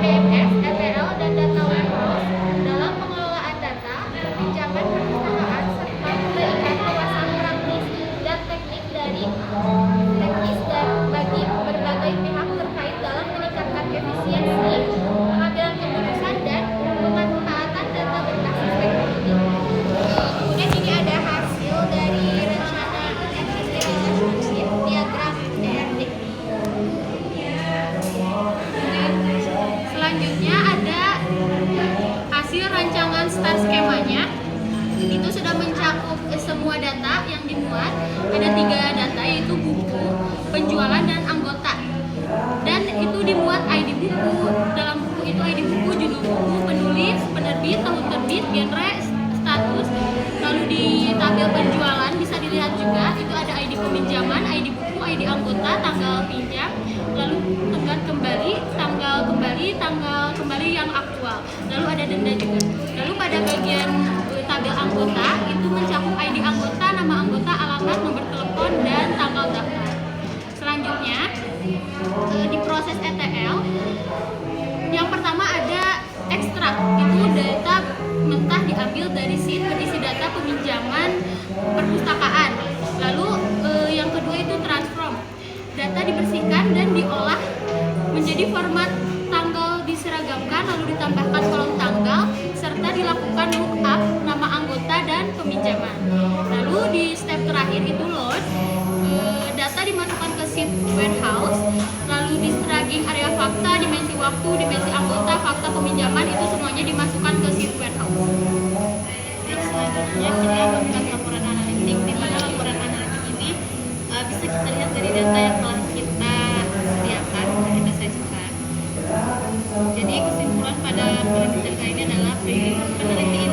PMS, ETL, dan data warehouse dalam pengelolaan data, pinjaman perpustakaan, serta memberikan wawasan praktis dan teknis bagi berbagai pihak terkait dalam meningkatkan efisiensi, pengambilan keputusan, dan pemanfaatan data berbasis teknologi. Kemudian ini ada hasil dari rencana Executive Relationship diagram DRT. Selanjutnya ada hasil rancangan star skemanya. Itu sudah mencakup semua data yang dimuat. Ada 3 data, yaitu buku, penjualan, dan anggota. Dan itu dimuat ID buku. Dalam buku itu ID buku, judul buku, penulis, penerbit, tahun terbit, genre, status. Lalu di tabel penjualan bisa dilihat juga itu ada ID peminjaman, ID buku, ID anggota, tanggal pinjam, lalu tanggal kembali yang aktual. Lalu ada denda juga. Lalu pada bagian tabel anggota itu mencakup ID anggota, nama anggota, alamat, nomor telepon, dan tanggal daftar. Selanjutnya di proses ETL yang pertama ada ekstrak. Itu data mentah diambil dari sheet berisi data peminjaman perpustakaan. Lalu yang kedua itu transform. Data dibersihkan dan diolah menjadi format tanggal, diseragamkan lalu ditambahkan kolom tanggal serta dilakukan lookup nama anggota dan peminjaman. Lalu di step terakhir itu load, data dimasukkan ke sheet warehouse, lalu di staging area fakta, dimensi waktu, dimensi anggota, fakta peminjaman, itu semuanya dimasukkan ke sheet warehouse. Selanjutnya kita lakukan laporan analitik, di mana laporan analitik ini bisa kita lihat dari data yang telah kita sediakan, kita sajikan. Jadi kesimpulan pada penelitian kali ini adalah peneliti